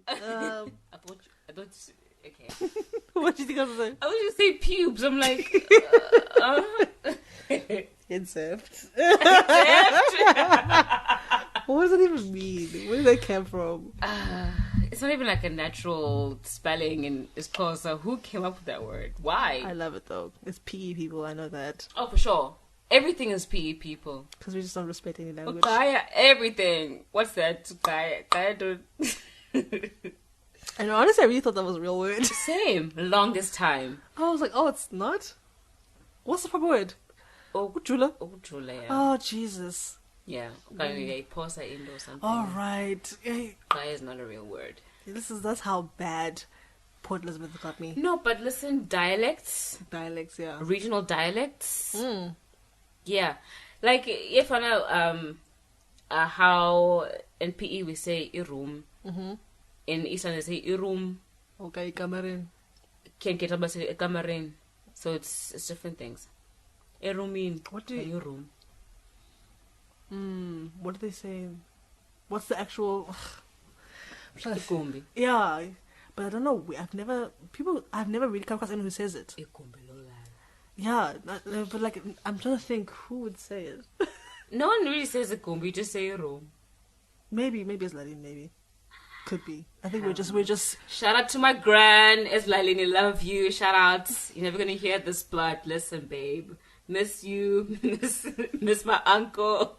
I thought. Okay. What do you think I was saying? I was just say pubes. I'm like, Incest. What does that even mean? Where did that come from? It's not even like a natural spelling, and it's called. So who came up with that word? Why? I love it though. It's PE people. I know that. Oh, for sure. Everything is PE people. Because we just don't respect any language. Kaya, everything. What's that? Kaya don't. I know. Honestly, I really thought that was a real word. Same. Longest time. I was like, oh, it's not. What's the proper word? Ujula. Ujula. Yeah. Oh Jesus. Yeah. Kaya posa indo something. All right. Kaya is not a real word. That's how bad Port Elizabeth got me. No, but listen, dialects. Dialects, yeah. Regional dialects. Yeah. Like, if I know how in PE we say irum. In Eastern they say irum. Okay, kamarin. Can't get up say kamarin. So it's different things. Irumin. What do you what do they say? What's the actual Ikumbi. Yeah. But I don't know. I've never really come across anyone who says it. Yeah, but like I'm trying to think who would say it. No one really says ikumbi. You just say irum. Maybe it's Latin. Maybe could be. I think we're just. Shout out to my gran. It's Lalini. Love you. Shout out. You're never gonna hear this, but listen, babe. Miss you. Miss my uncle.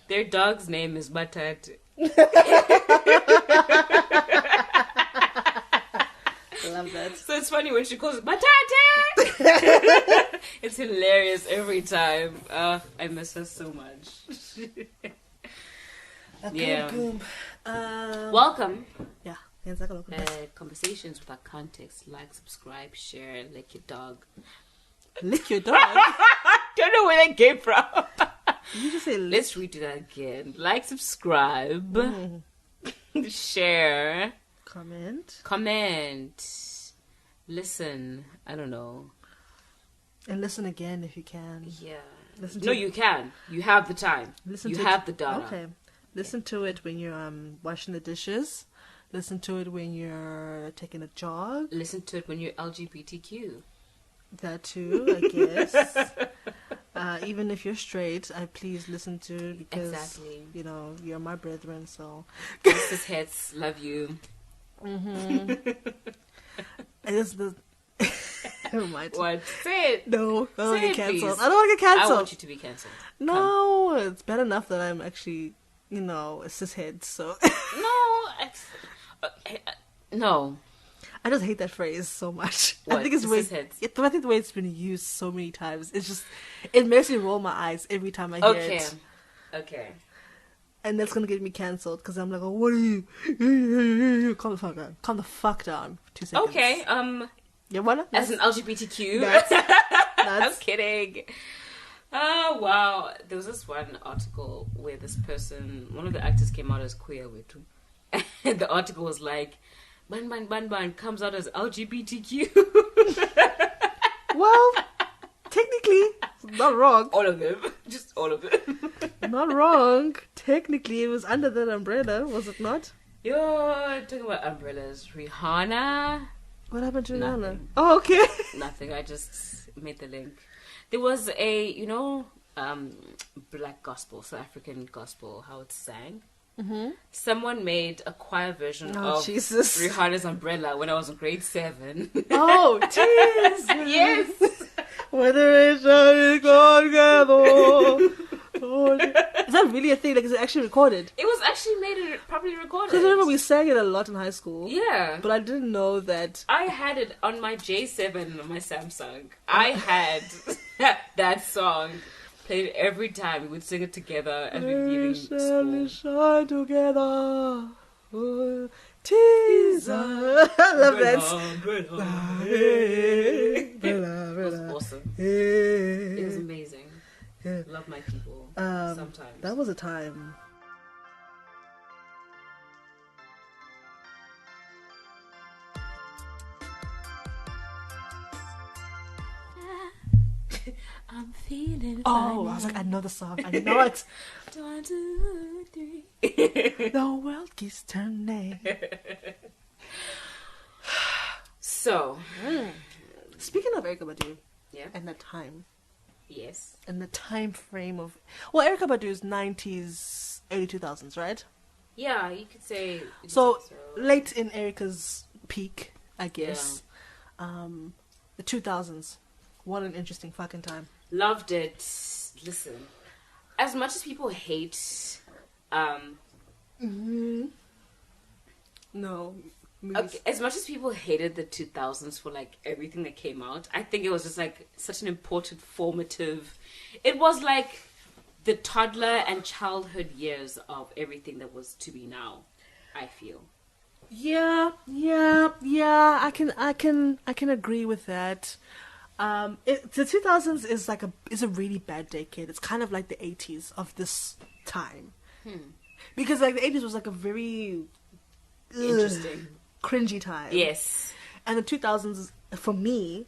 Their dog's name is Batat. I love that. So it's funny when she calls it Batate. It's hilarious every time. I miss her so much. Yeah. Welcome. Yeah. Conversations without context. Like, subscribe, share, lick your dog. Lick your dog? Don't know where that came from. You just say let's redo that again. Like, subscribe, share, comment, listen. I don't know. And listen again if you can. Yeah. You can. You have the time. You have the data. Okay. Listen to it when you're washing the dishes. Listen to it when you're taking a jog. Listen to it when you're LGBTQ. That too, I guess. Even if you're straight, please listen to it because you know you're my brethren. So, cis heads love you. I guess never mind. What? Say it. No, I don't want to get cancelled. Please. I don't want to get cancelled. I want you to be cancelled. No, it's bad enough that I'm actually, a cishead. So no. I just hate that phrase so much. What? I think the way it's been used so many times. It's just, it makes me roll my eyes every time I hear it. Okay. And that's gonna get me cancelled because I'm like, oh, what are you? Calm the fuck down. Calm the fuck down. 2 seconds. Okay. You wanna? As an LGBTQ. That's I'm kidding. Oh wow! There was this one article where this person, one of the actors, came out as queer, and the article was like, Ban comes out as LGBTQ. Well, technically, not wrong. All of them. Just all of them. Not wrong. Technically, it was under that umbrella, was it not? You're talking about umbrellas. Rihanna. What happened to Nothing. Rihanna? Oh, okay. Nothing. I just made the link. There was a, black gospel, South African gospel, how it's sang. Mm-hmm. Someone made a choir version of Jesus. Rihanna's Umbrella when I was in grade 7. Oh, jeez. Yes. Whether it's together. Is that really a thing? Like, is it actually recorded? It was actually properly recorded. Because I remember we sang it a lot in high school. Yeah. But I didn't know that. I had it on my J7 on my Samsung. I had that song played every time. We would sing it together as we'd be leaving school. Shine together. Oh, teaser. I love that. It was awesome. It was amazing. Yeah. Love my people. Sometimes. That was a time. I'm feeling Oh, I was like, I know the song. I know it. 1, 2, 3. The world keeps turning. So, Speaking of Erykah Badu, yeah. and the time, Yes. and the time frame of, well, Erykah Badu is 90s, early 2000s, right? Yeah, you could say. So late in Erykah's peak, I guess. The 2000s. What an interesting fucking time. Loved it. Listen, as much as people hate, No. okay, as much as people hated the 2000s for like everything that came out, I think it was just like such an important formative. It was like the toddler and childhood years of everything that was to be now, I feel. Yeah. I can agree with that. The 2000s is a really bad decade. It's kind of like the 80s of this time, because like the 80s was like a very Interesting, cringy time. yes, and the 2000s, for me,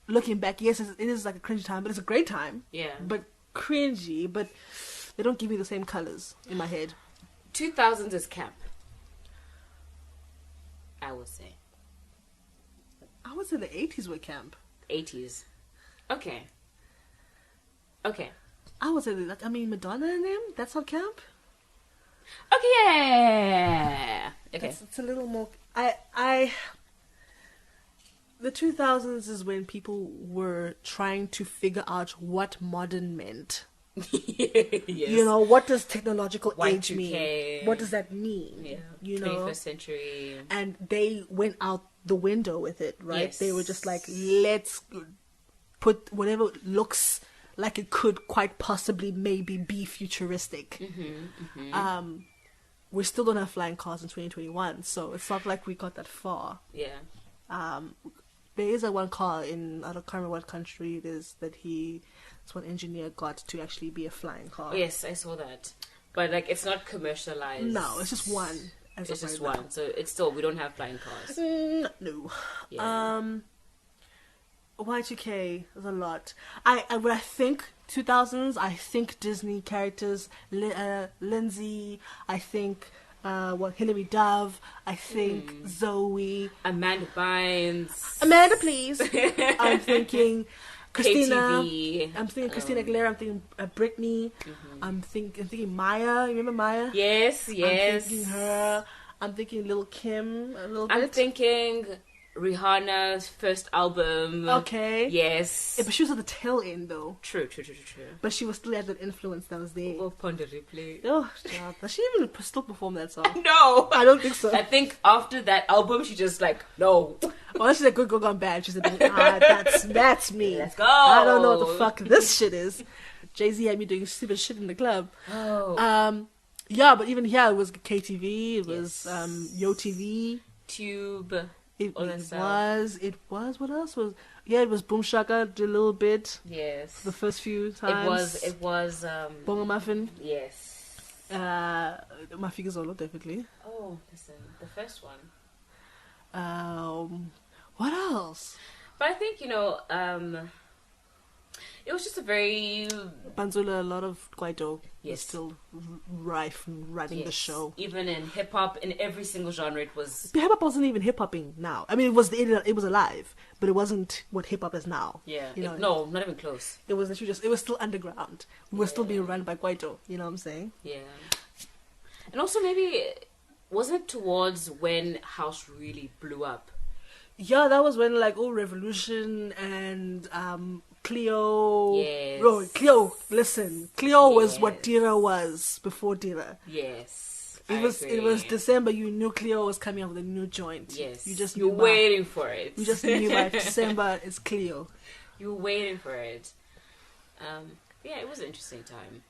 looking back, yes, it is like a cringy time, but it's a great time. yeah. But cringy, but they don't give me the same colors in my head. 2000s is camp, I would say. I would say the 80s were camp. 80s, okay. I would say that, I mean, Madonna and them, that's not camp. Okay, yeah. Okay. It's a little more. The 2000s is when people were trying to figure out what modern meant. Yes. You know, what does technological age Y2K. mean? What does that mean? Yeah. You know, 21st century. and they went out the window with it, right? Yes. They were just like, let's put whatever looks like it could quite possibly maybe be futuristic. We still don't have flying cars in 2021, so it's not like we got that far. Yeah. There is a one car in, I can't remember what country it is, it's one engineer got to actually be a flying car. Oh, yes, I saw that. But like, it's not commercialized. No, it's just one. It's just one. So it's still, we don't have flying cars. No. Yeah. Y2K is a lot. When I think 2000s, I think Disney characters, Lindsay, I think Hilary Duff, I think Zoe, Amanda Bynes. Amanda, please. I'm thinking Christina. KTV. I'm thinking Christina Aguilera. I'm thinking Britney. I'm thinking Maya. You remember Maya? Yes. I'm thinking her. I'm thinking Lil Kim a little bit. I'm thinking Rihanna's first album. Okay. Yes. Yeah, but she was at the tail end though. True. But she was still had that influence that was there. We'll ponder replay. Oh, God. Does she even still perform that song? No. I don't think so. I think after that album, she just like, no. Well, she's like, good, go, gone bad. She said, that's me. Let's go. I don't know what the fuck this shit is. Jay-Z had me doing stupid shit in the club. Oh. Yeah, but even here, it was KTV, it was YoTV. Tube. It was, what else was, it was Boom Shaka, did a little bit. Yes. The first few times. It was, Bongo Muffin. yes. My figures all definitely. Oh, listen, the first one. What else? But I think, it was just a very... Banzula, a lot of Guaido Yes. was still rife and running the show. Even in hip-hop, in every single genre, it was... Hip-hop wasn't even hip-hopping now. I mean, it was alive, but it wasn't what hip-hop is now. Yeah. You know, no, not even close. it was literally it was still underground. We were still being run by Guaido, you know what I'm saying? Yeah. And also maybe, wasn't it towards when house really blew up? Yeah, that was when, like, Revolution and Cleo... Yes. Oh, Cleo, listen. Cleo was what Dira was before Dira. Yes. It was December, you knew Cleo was coming up with a new joint. Yes. You just You're knew waiting for it. You just knew by December it's Cleo. You were waiting for it. Yeah, it was an interesting time.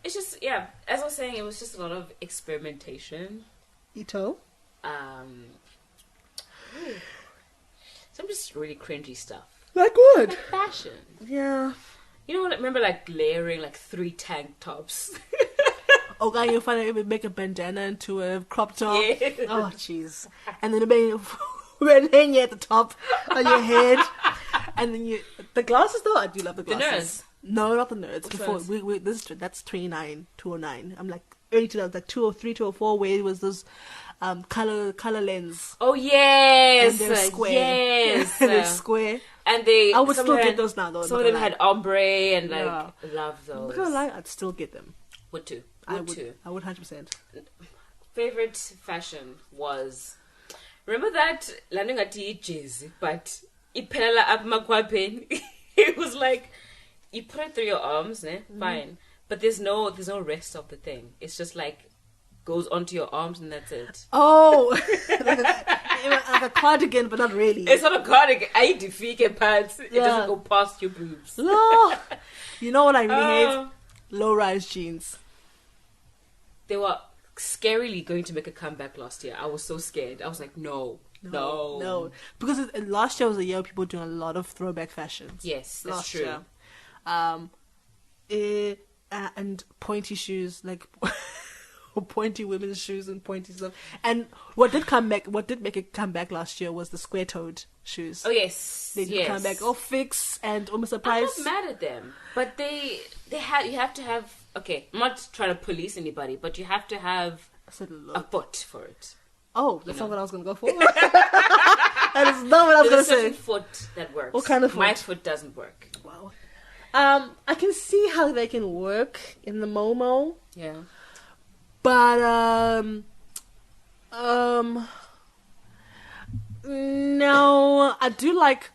It's just, yeah, as I was saying, it was just a lot of experimentation. Ito? Some just really cringy stuff. Like what? Like fashion. Yeah. You know what? I remember like layering like 3 tank tops. Oh, God, you find out make a bandana into a crop top. Yeah. Oh, jeez. And then a hang at the top on your head. And then the glasses though, I do love the The glasses. nerds. No, not the nerds. Which Before ones? that's 209. I'm like early 2000s, like 203, 204, where it was those color lens. Oh yes, And they're square. yes, They're square. and they. I would some still had- get those now though. Some of them had ombre and like Yeah. love I'm those. not gonna lie, I'd still get them. Would too. I Would would. too. I would 100%. Favorite fashion was, remember that landing at jazz, but iphelala up makwapeni. It was like you put it through your arms, ne? Fine, but there's no rest of the thing. It's just like goes onto your arms and that's it. Oh, like a cardigan, but not really. It's not a cardigan. I defeat pants. It Yeah. doesn't go past your boobs. No. You know what I really hate? Oh. Low-rise jeans. They were scarily going to make a comeback last year. I was so scared. I was like, no. Because last year was a year of people doing a lot of throwback fashions. Yes, that's Last true. year. And pointy shoes, like pointy women's shoes and pointy stuff. And what did make it come back last year was the square-toed shoes. Oh yes, They did yes. come back. Oh, Fix and almost a I'm price. not mad at them, but you have to have. Okay, I'm not trying to police anybody, but you have to have I said, a look. foot for it. Oh, that's know. not what I was gonna go for. That is not what I was There's a gonna certain say. foot that works. What kind of My foot? foot doesn't work. Wow. I can see how they can work in the Momo, Yeah. but no, I do like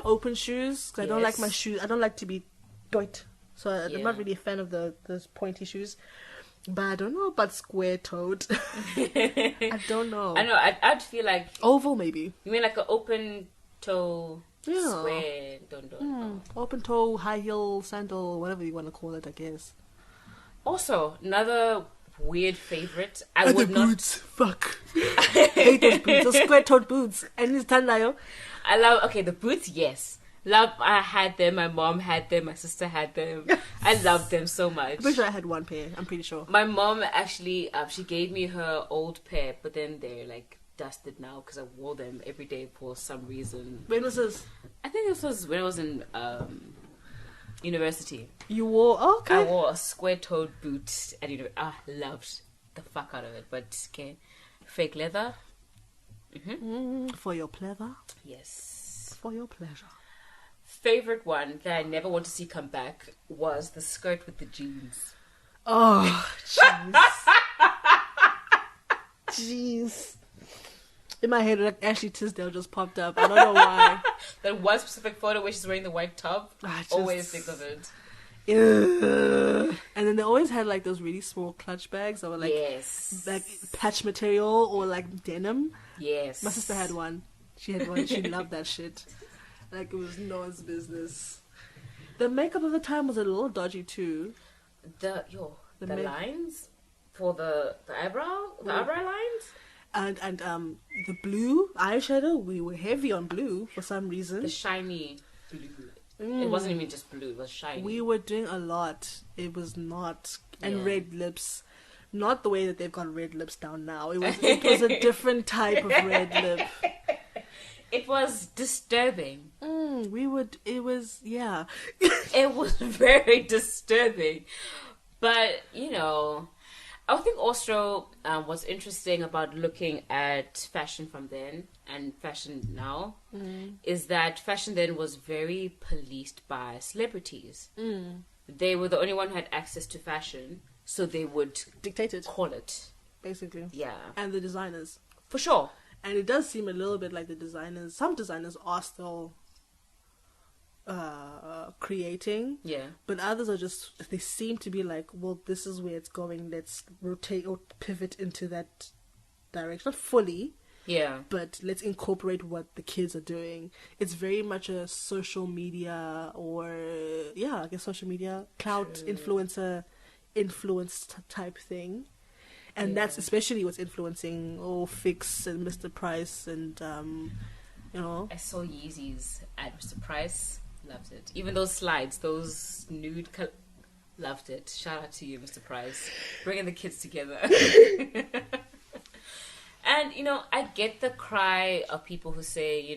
open shoes 'cause I don't like my Yes. shoes. I don't like to be doit, so I'm Yeah. not really a fan of those pointy shoes. But I don't know about square-toed. I don't know. I know. I'd feel like Oval maybe. you mean like an open toe Yeah. square. Don't. Open toe, high heel, sandal, whatever you want to call it, I guess. Also, another weird favorite. I would the not. boots. Fuck. I hate those boots. Those square-toed boots. And it's tandayo. I love. Okay, the boots. Yes. Love. I had them. My mom had them. My sister had them. I loved them so much. I'm pretty sure I had one pair. I'm pretty sure. My mom actually, she gave me her old pair, but then they're like dusted now because I wore them every day for some reason. When was this? I think this was when I was in university. You wore... Oh, okay. I wore a square-toed boot at university. I loved the fuck out of it, but okay, fake leather. For your pleasure. Yes. For your pleasure. Favorite one that I never want to see come back was the skirt with the jeans. Oh, jeez. Jeez. In my head, like Ashley Tisdale just popped up. I don't know why. That one specific photo where she's wearing the white top. I just- Always think of it. Ugh. And then they always had like those really small clutch bags that were like Yes. like patch material or like denim. Yes. My sister had one. She had one. She loved that shit. Like it was no one's business. The makeup of the time was a little dodgy too. The The make- lines for the eyebrow lines. And the blue eyeshadow, we were heavy on blue for some The reason. shiny blue. It wasn't even just blue, it was shiny. We were doing a lot. It was not, and Yeah. red lips, not the way that they've got red lips down now. It was a different type of red lip. It was disturbing. It was yeah. It was very disturbing. But, I think also what's interesting about looking at fashion from then and fashion now is that fashion then was very policed by celebrities. They were the only one who had access to fashion, so they would Dictated, call it. basically. Yeah, And the designers. for sure. And it does seem a little bit like some designers are still creating, Yeah. but others are just, they seem to be like, well, this is where it's going, let's rotate or pivot into that direction. Not fully, Yeah. but let's incorporate what the kids are doing. It's very much a social media I guess social media, cloud influencer influenced type thing. And Yeah. that's especially what's influencing Fix and Mr. Price and I saw Yeezys at Mr. Price. Loved it. Even those slides, those nude... Loved it. Shout out to you, Mr. Price. Bringing the kids together. And, I get the cry of people who say,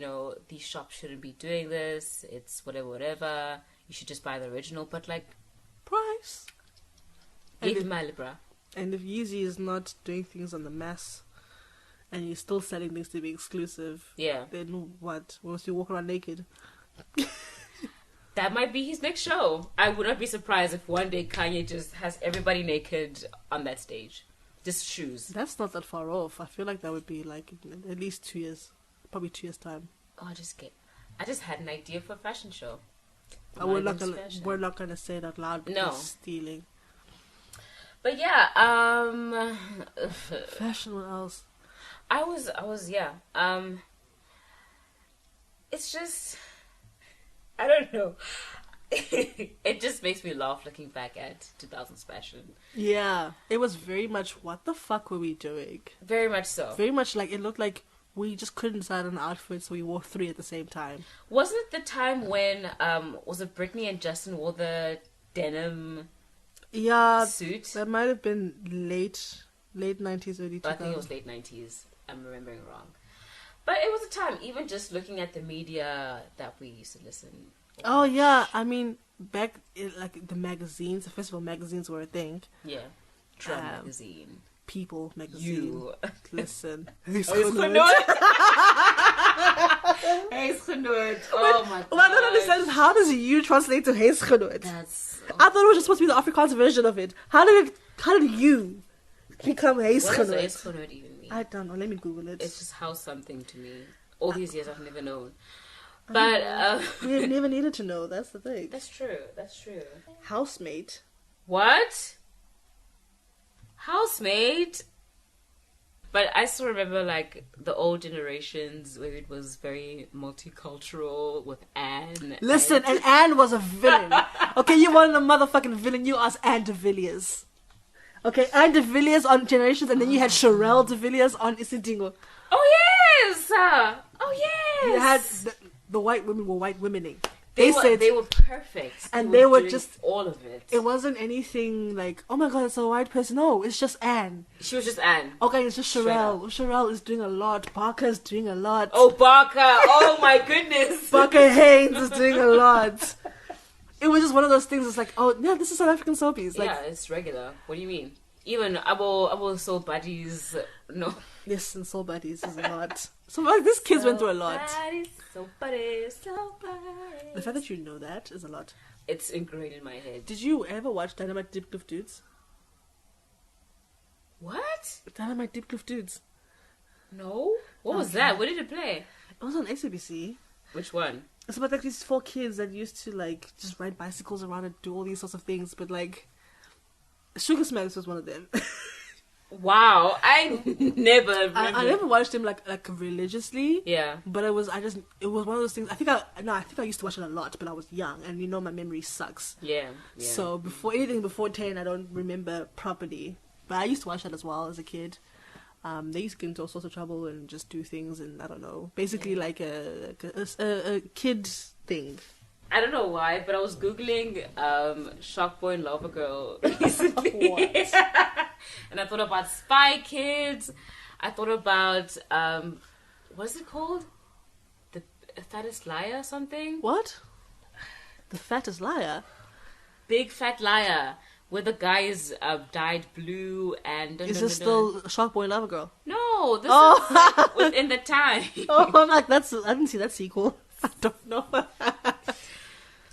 these shops shouldn't be doing this. It's whatever. You should just buy the original. But, like... Price. Give my libra. And if Yeezy is not doing things on the mass, and you're still selling things to be exclusive, then what? Once you walk around naked? That might be his next show. I would not be surprised if one day Kanye just has everybody naked on that stage. Just shoes. That's not that far off. I feel like that would be like at least 2 years. Probably 2 years' time. Oh, I just had an idea for a fashion show. We're not gonna say that loud because it's stealing. But yeah, fashion, what else? I was it's just, I don't know. It just makes me laugh looking back at 2000's fashion. Yeah, it was very much, what the fuck were we doing? Very much so. Very much like, it looked like we just couldn't decide on an outfit, so we wore 3 at the same time. Wasn't it the time when, was it Britney and Justin wore the denim suit? That might have been late 90s, early 2000s. I think it was late 90s. I'm remembering wrong. But it was a time, even just looking at the media that we used to listen. Oh, yeah. I mean, back in, like, the magazines, the festival magazines were a thing. Yeah. Drum magazine. People magazine. You. Listen. Huis Genoot. Oh, my God. What I don't understand is, how does you translate to Huis Genoot? I thought it was just supposed to be the Afrikaans version of it. How did you become Huis Genoot? What does Huis Genoot even mean? I don't know. Let me Google it. It's just house something to me. All these years I've never known. But we never needed to know. That's the thing. That's true. Housemate. What? Housemate? But I still remember, like, the old generations where it was very multicultural with Anne. Listen, and Anne was a villain. Okay, you wanted a motherfucking villain. You asked Anne de Villiers. Okay, Anne de Villiers on Generations, and then you had Sherelle de Villiers on Isidingo. Oh, yes! You had... The white women were white womening. They were perfect. And they were just... all of it. It wasn't anything like, oh my god, it's a white person. No, it's just Anne. She was just Anne. Okay, it's just Sherelle. Sherelle is doing a lot. Barker's doing a lot. Oh, Barker. Oh, my goodness. Barker Haynes is doing a lot. It was just one of those things. It's like, oh, yeah, this is South African soapies. Like, yeah, it's regular. What do you mean? Even Abo Soul Buddies, no. Yes, and Soul Buddies is a lot. So like, these kids went through a lot. Soul Buddies. The fact that you know that is a lot. It's ingrained in my head. Did you ever watch Dynamite Deep Cliff Dudes? What? Dynamite Deep Cliff Dudes. No. What was that? Where did it play? It was on SABC. Which one? It's about like these 4 kids that used to like just ride bicycles around and do all these sorts of things, but like Sugar Smacks was one of them. Wow, I never remember. I never watched him like religiously. Yeah, but it was one of those things. I think I used to watch it a lot, but I was young, and my memory sucks. Yeah. So before 10, I don't remember properly. But I used to watch that as well as a kid. They used to get into all sorts of trouble and just do things, and I don't know, basically like a kid thing. I don't know why, but I was Googling Shark Boy and Lava Girl recently. What? And I thought about Spy Kids. I thought about, what is it called? The Fattest Liar or something? What? The Fattest Liar? Big Fat Liar. Where the guy is dyed blue and... Is this still Shark Boy and Lava Girl? No, this is like within the time. Oh, I'm like, I didn't see that sequel. I don't know.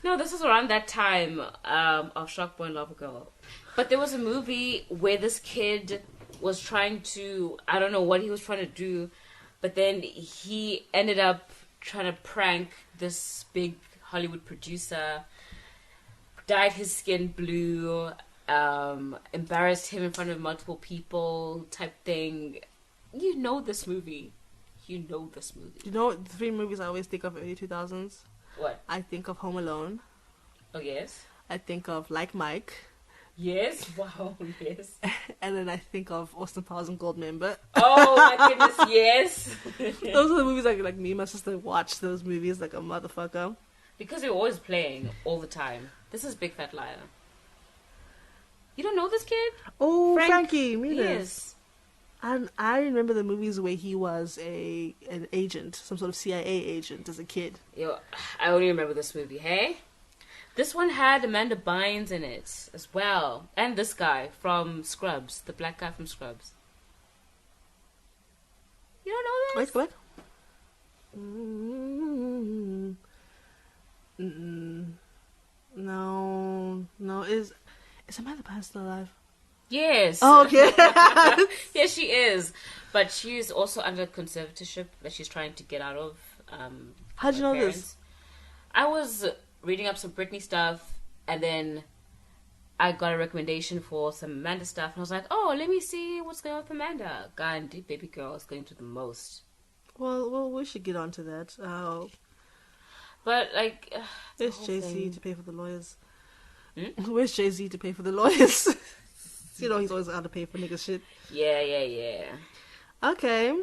No, this is around that time of Shark Boy and Lava Girl. But there was a movie where this kid was trying to... I don't know what he was trying to do, but then he ended up trying to prank this big Hollywood producer, dyed his skin blue, embarrassed him in front of multiple people type thing. You know this movie. You know the 3 movies I always think of early 2000s? What? I think of Home Alone. Oh, yes. I think of Like Mike. Yes. Wow, yes. And then I think of Austin Powers and Goldmember. Oh, my goodness, yes. Those are the movies like me and my sister watched those movies like a motherfucker. Because they were always playing all the time. This is Big Fat Liar. You don't know this kid? Oh, Frankie Muniz. Yes. And I remember the movies where he was an agent, some sort of CIA agent as a kid. Yo, I only remember this movie, hey? This one had Amanda Bynes in it as well. And this guy from Scrubs, the black guy from Scrubs. You don't know this? Wait, go back. No. Is Amanda Bynes still alive? Yes. Oh, okay. Yes, she is. But she's also under conservatorship that she's trying to get out of. How'd you know parents. this? I was reading up some Britney stuff, and then I got a recommendation for some Amanda stuff, and I was like, oh, let me see what's going on with Amanda. God, and baby girl is going through the most. Well, we should get on to that. But, like... Where's Jay-Z to pay for the lawyers? Hmm? Where's Jay-Z to pay for the lawyers? You know, he's always out to pay for niggas shit. Yeah. Okay.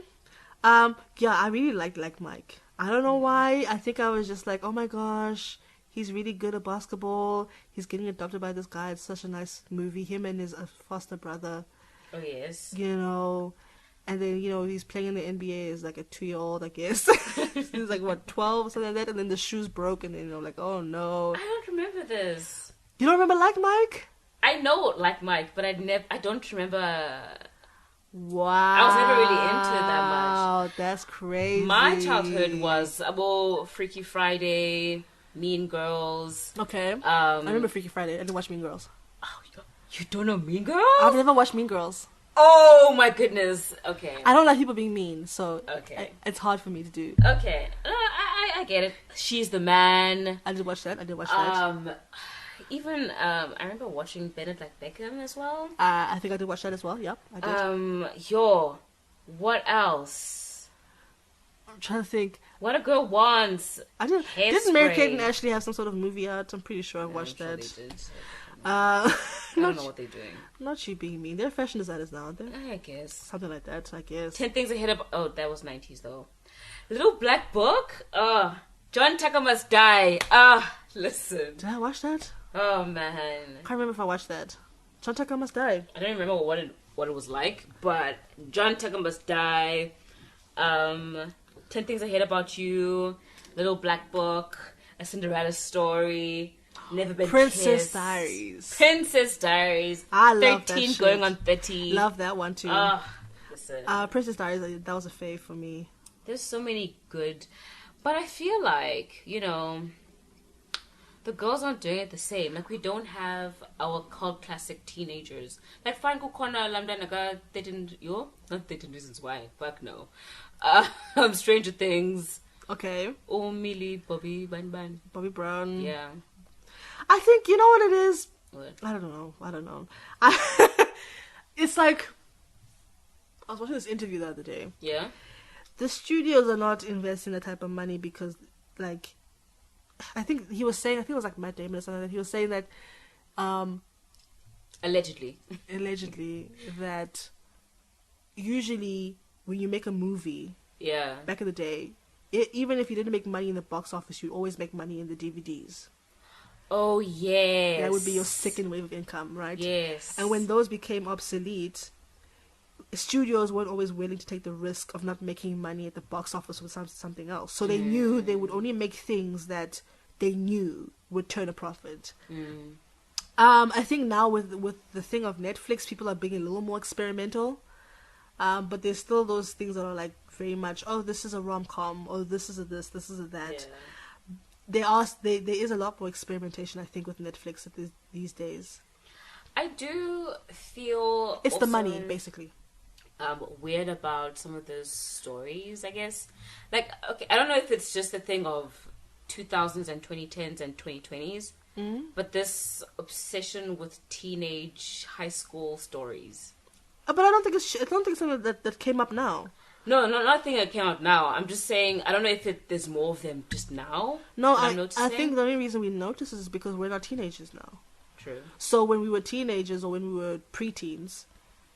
Yeah, I really like Mike. I don't know why. I think I was just like, oh my gosh, he's really good at basketball. He's getting adopted by this guy. It's such a nice movie. Him and his foster brother. Oh, yes. You know, and then, you know, he's playing in the NBA as like a 2-year-old, I guess. He's like, what, 12 or something like that? And then the shoes broke, and then, you know, like, oh no. I don't remember this. You don't remember Like Mike? I know Like Mike, but I don't remember... Wow. I was never really into it that much. Wow, that's crazy. My childhood was about Freaky Friday, Mean Girls. Okay. I remember Freaky Friday. I didn't watch Mean Girls. Oh, you don't know Mean Girls? I've never watched Mean Girls. Oh my goodness. Okay. I don't like people being mean, so okay. It's hard for me to do. Okay. I get it. She's the Man. I did watch that. Even I remember watching Bennett Like Beckham as well. I think I did watch that as well. Yep, I did. What else? I'm trying to think. What a Girl Wants. Didn't Mary-Kate and Ashley have some sort of movie out? I'm pretty sure I watched that. Sure they did. I don't know what they're doing. Not you being mean. They're fashion designers now, aren't they? I guess. Something like that, I guess. 10 Things Ahead of... Oh, that was 90s though. Little Black Book? John Tucker Must Die. Listen. Did I watch that? Oh, man. I can't remember if I watched that. John Tucker Must Die. I don't remember what it was like, but John Tucker Must Die. 10 Things I Hate About You. Little Black Book. A Cinderella Story. Never Been Princess Kissed. Diaries. I love 13 that shit. going on 30. Love that one too. Listen. Princess Diaries, that was a fave for me. There's so many good, but I feel like, you know, the girls aren't doing it the same. Like, we don't have our cult classic teenagers. Like, Fine Kukona, Lambda Naga, not 13 Reasons Why. Fuck no. Stranger Things. Okay. Oh, Millie, Bobby, Ban. Bobby Brown. Yeah. I think, you know what it is? What? I don't know. It's like, I was watching this interview the other day. Yeah? The studios are not investing that type of money because, like, I think it was like Matt Damon or something, that he was saying that, Allegedly, that usually when you make a movie, yeah, back in the day, even if you didn't make money in the box office, you'd always make money in the DVDs. Oh, yes. That would be your second wave of income, right? Yes. And when those became obsolete, studios weren't always willing to take the risk of not making money at the box office with something else. So they knew they would only make things that they knew would turn a profit. I think now with the thing of Netflix, people are being a little more experimental. But there's still those things that are like very much, oh, this is a rom-com, or this is a this is a that. Yeah. There is a lot more experimentation, I think, with Netflix these days. I do feel it's also, the money, basically. Weird about some of those stories, I guess. Like, okay, I don't know if it's just a thing of 2000s and 2010s and 2020s, but this obsession with teenage high school stories. But I don't think it's something that came up now. No, nothing that came out now. I'm just saying, I don't know if there's more of them just now. No, I think the only reason we notice is because we're not teenagers now. True. So when we were teenagers or when we were preteens,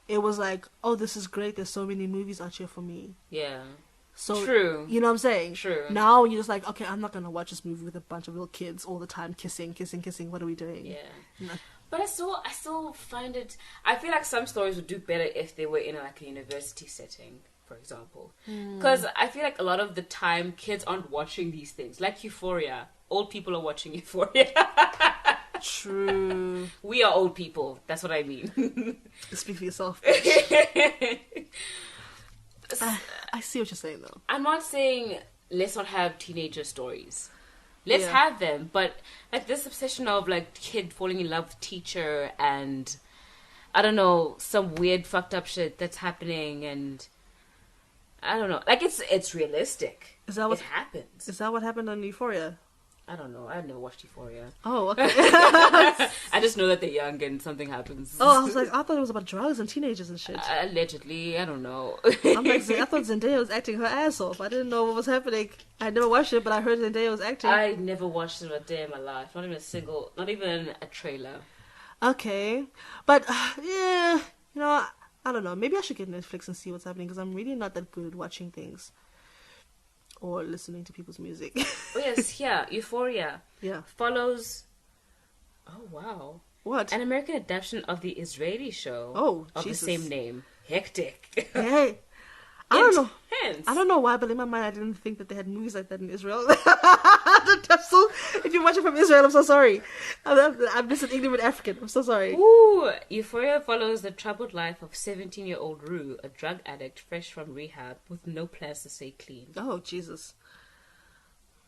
it was like, oh, this is great. There's so many movies out here for me. Yeah. So true. You know what I'm saying? True. Now you're just like, okay, I'm not going to watch this movie with a bunch of little kids all the time kissing. What are we doing? Yeah. No. But I still find it. I feel like some stories would do better if they were in like a university setting, for example. Because I feel like a lot of the time kids aren't watching these things. Like Euphoria, old people are watching Euphoria. True. We are old people. That's what I mean. Speak for yourself. I see what you're saying, though. I'm not saying let's not have teenager stories. Let's Yeah. have them, but like this obsession of like kid falling in love with teacher and I don't know, some weird fucked up shit that's happening, and I don't know. Like it's realistic. Is that what it happens? Is that what happened on Euphoria? I don't know. I've never watched Euphoria. Oh, okay. I just know that they're young and something happens. Oh, I was like, I thought it was about drugs and teenagers and shit. Allegedly, I don't know. I'm like, I thought Zendaya was acting her ass off. I didn't know what was happening. I never watched it, but I heard Zendaya was acting. I never watched it a day in my life. Not even a trailer. Okay, but yeah, you know, I don't know. Maybe I should get Netflix and see what's happening because I'm really not that good at watching things or listening to people's music. Oh yes, here, Euphoria. Yeah. Follows. Oh wow. What? An American adaptation of the Israeli show. Oh, of Jesus. the same name. Hectic. Hey, I don't know. Intense. I don't know why, but in my mind, I didn't think that they had movies like that in Israel. So, if you watch it from Israel, I'm so sorry. I'm just an ignorant African. I'm so sorry. Ooh, Euphoria follows the troubled life of 17-year-old Rue, a drug addict fresh from rehab with no plans to stay clean. Oh, Jesus.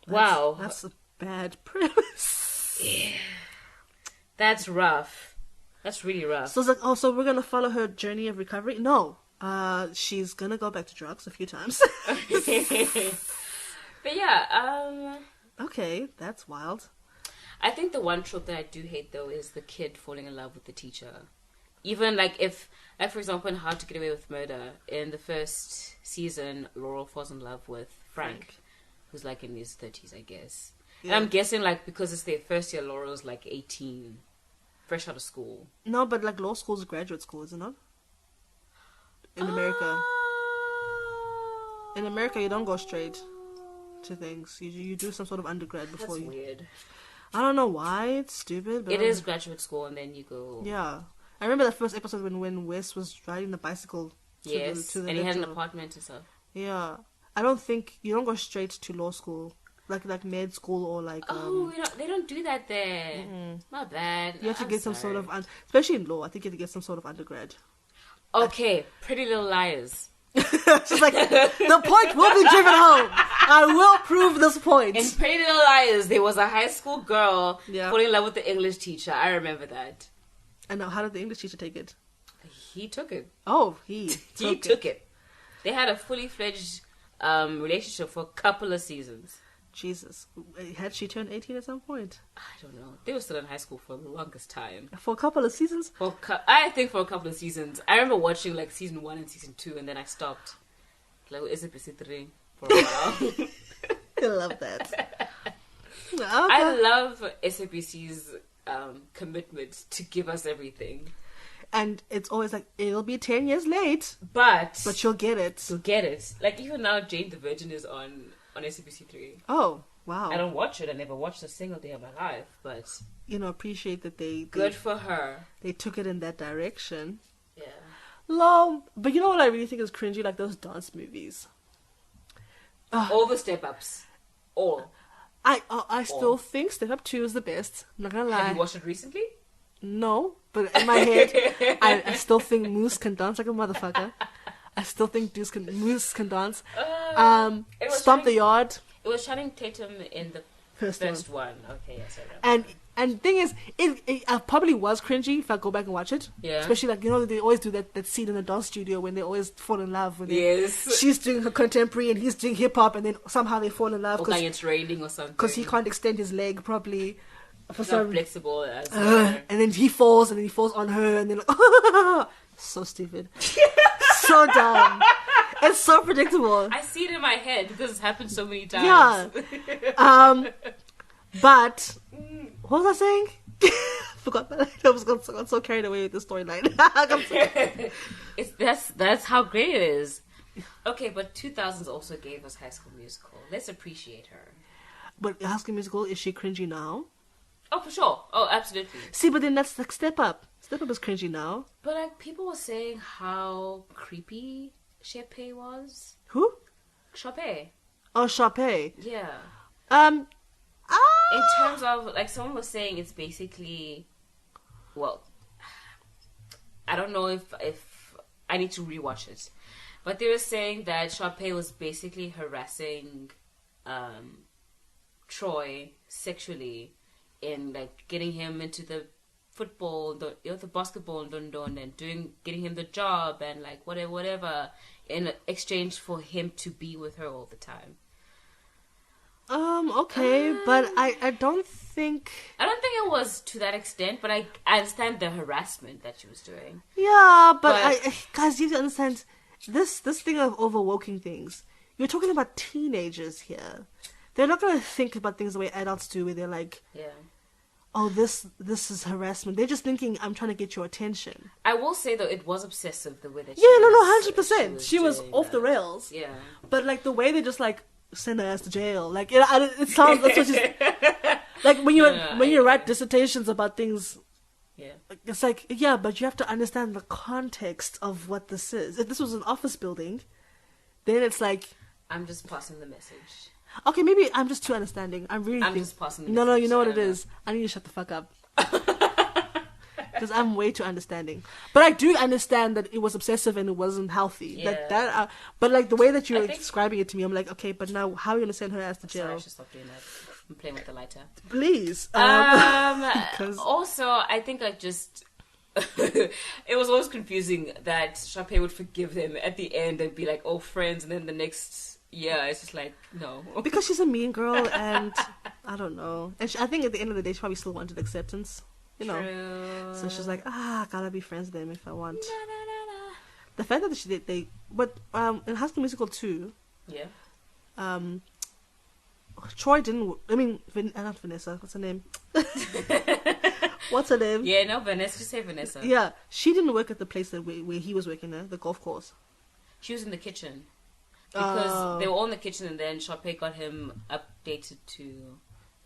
Wow. That's a bad premise. Yeah. That's rough. That's really rough. So it's like, oh, so we're going to follow her journey of recovery? No. She's going to go back to drugs a few times. But yeah, Okay, that's wild. I think the one trope that I do hate though is the kid falling in love with the teacher. Even like for example in How to Get Away with Murder, in the first season, Laurel falls in love with Frank. Who's like in his 30s, I guess. Yeah. And I'm guessing like because it's their first year, Laurel's like 18, fresh out of school. No, but like law school is graduate school, is it not? In America. In America, you don't go straight to things. You do some sort of undergrad before That's you. weird. I don't know why it's stupid, but It is graduate school, and then you go. Yeah, I remember that first episode when Wes was riding the bicycle. Yes, to the and he had an lecture. apartment and stuff. Yeah, I don't think you don't go straight to law school, like med school or like. Oh, they don't do that there. My bad. You have to I'm get some sorry. sort of, especially in law. I think you have to get some sort of undergrad. Okay, Pretty Little Liars. She's like, the point will be driven home. I will prove this point. In Pretty Little Liars, there was a high school girl Yeah. falling in love with the English teacher. I remember that. And now, how did the English teacher take it? He took it. Oh, he Took it. They had a fully fledged relationship for a couple of seasons. Jesus, had she turned 18 at some point? I don't know. They were still in high school for the longest time. For a couple of seasons? I think for a couple of seasons. I remember watching like season 1 and season 2, and then I stopped. Like EP16 for a while. I love that. Okay. I love SABC's commitment to give us everything. And it's always like, it'll be 10 years late, But you'll get it. you'll get it. Like even now, Jane the Virgin is on SABC3. Oh, wow. I don't watch it. I never watched a single day of my life. But Appreciate that they good for her. they took it in that direction. Yeah. Lol. But you know what I really think is cringy? Like those dance movies. All the step ups. All. I still think Step Up 2 is the best. I'm not gonna lie. Have you watched it recently? No, but in my head, I still think Moose can dance like a motherfucker. I still think Moose can dance. It was Stomp the Channing- Yard. It was Channing Tatum in the first one. Okay, yes, I remember. And thing is, it probably was cringy if I go back and watch it. Yeah. Especially like they always do that scene in the dance studio when they always fall in love. When Yes. she's doing her contemporary and he's doing hip hop, and then somehow they fall in love Or like it's raining or something. because he can't extend his leg properly. For It's not some, flexible as and then he falls, and then he falls on her, and then so stupid, so dumb. It's so predictable. I see it in my head because it's happened so many times. Yeah. But what was I saying? Forgot that. I got so carried away with the storyline. That's how great it is. Okay, but 2000's also gave us High School Musical. Let's appreciate her. But High School Musical, is she cringy now? Oh, for sure. Oh, absolutely. See, but then that's like Step Up. Step Up is cringy now. But like people were saying how creepy Sharpay was. Who? Sharpay. Oh, Sharpay. Yeah. Um. In terms of like someone was saying it's basically, well, I don't know if I need to rewatch it, but they were saying that Sharpay was basically harassing Troy sexually in like getting him into the football, the basketball in London, and getting him the job and like whatever in exchange for him to be with her all the time. Okay, but I don't think it was to that extent, but I understand the harassment that she was doing. Yeah, but guys, you have to understand this thing of overworking things. You're talking about teenagers here. They're not gonna think about things the way adults do, where they're like, yeah, oh, this is harassment. They're just thinking, I'm trying to get your attention. I will say though, it was obsessive the way that. Yeah, no, 100%. She was off the rails. Yeah, but like the way they just like send her ass to jail. Like it sounds that's what she's like when you write dissertations about things. Yeah, it's like, yeah, but you have to understand the context of what this is. If this was an office building, then it's like, I'm just passing the message. Okay, maybe I'm just too understanding. I'm just passing the message. No, you know what it know. is. I need to shut the fuck up. Because I'm way too understanding. But I do understand that it was obsessive and it wasn't healthy. Yeah. But like the way that you're describing it to me, I'm like, okay, but now how are you going to send her ass to jail? Sorry, I should stop doing that. I'm playing with the lighter. Please. Also, I think I just... it was always confusing that Sharpay would forgive them at the end and be like, oh, friends, and then the next year it's just like, no. Because she's a mean girl and I don't know. And I think at the end of the day she probably still wanted acceptance. You know. True. So she's like, gotta be friends with them if I want. The fact that in High School Musical 2, yeah, Troy didn't. I mean, not Vanessa. What's her name? What's her name? Yeah, no, Vanessa. Just say Vanessa. Yeah, she didn't work at the place where he was working at, the golf course. She was in the kitchen because they were all in the kitchen, and then Sharpay got him updated to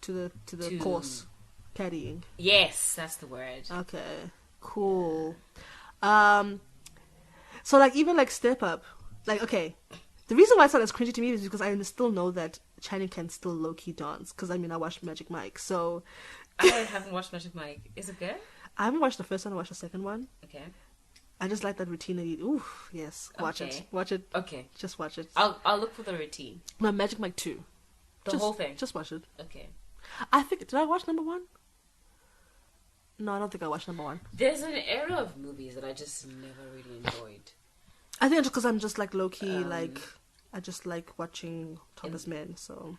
the course. Caddying. Yes, that's the word. Okay, cool. So like even like Step Up, like okay, the reason why it's not as cringy to me is because I still know that Channing can still low key dance. Because I mean I watched Magic Mike, so I haven't watched Magic Mike. Is it good? I haven't watched the first one. I watched the second one. Okay. I just like that routine. Ooh, yes, watch it. Okay, just watch it. I'll look for the routine. No, Magic Mike 2. The whole thing. Just watch it. Okay. I think did I watch number 1? No, I don't think I watched number 1. There's an era of movies that I just never really enjoyed. I think it's because I'm just like low key, like I just like watching topless men. So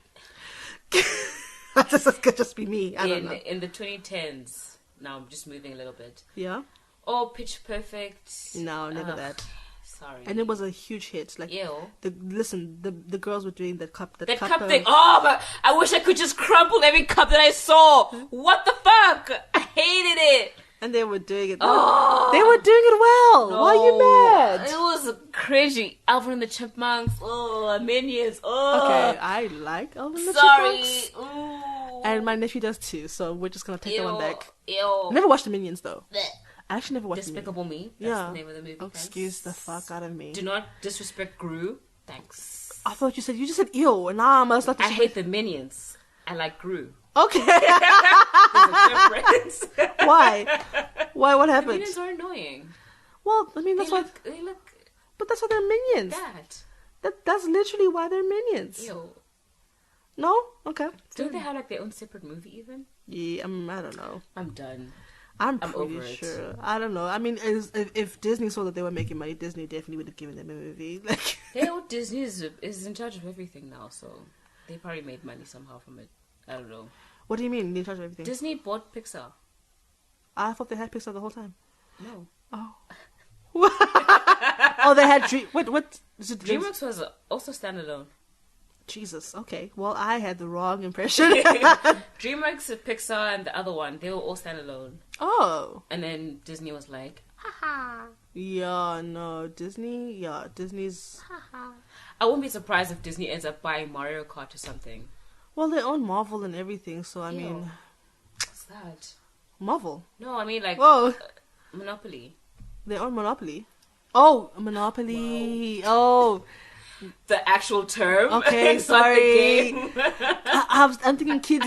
this could just be me. I don't know. In the 2010s. Now I'm just moving a little bit. Yeah. Oh, Pitch Perfect. No, never that. Sorry. And it was a huge hit. Like, ew. The girls were doing that cup thing. Oh, but I wish I could just crumple every cup that I saw. What the fuck? I hated it. And they were doing it. Oh, they were doing it well. No, why are you mad? It was cringy. Alfred and the Chipmunks. Oh, Minions. Oh. Okay, I like Alfred and the Chipmunks. Ooh. And my nephew does too. So we're just gonna take that one back. Ew. Never watched the Minions though. Blech. I actually never watched Despicable Me. That's the name of the movie. Oh, excuse the fuck out of me. Do not disrespect Gru. Thanks. I thought you just said ew, and now I'm like I hate the Minions. I like Gru. Okay. There's a difference. Why? What happened? The Minions are annoying. Well, I mean that's why they look. But that's why they're minions. That's literally why they're minions. Ew. No? Okay. Don't they have like their own separate movie even? Yeah, I don't know. I'm done. I'm pretty sure. I don't know. I mean, if Disney saw that they were making money, Disney definitely would have given them a movie. Like, Disney is in charge of everything now, so they probably made money somehow from it. I don't know. What do you mean? They're in charge of everything? Disney bought Pixar. I thought they had Pixar the whole time. No. Oh. Oh, they had what is it? DreamWorks was also standalone. Jesus. Okay. Well, I had the wrong impression. DreamWorks, Pixar, and the other one, they were all standalone. Oh. And then Disney was like, haha. Yeah, no, Disney. Yeah, Disney's. Haha. I wouldn't be surprised if Disney ends up buying Mario Kart or something. Well, they own Marvel and everything, so I mean, that? Marvel. No, I mean like Whoa. Monopoly. They own Monopoly. Oh, Monopoly. Oh. The actual term. Okay, not sorry. the game. I'm thinking kid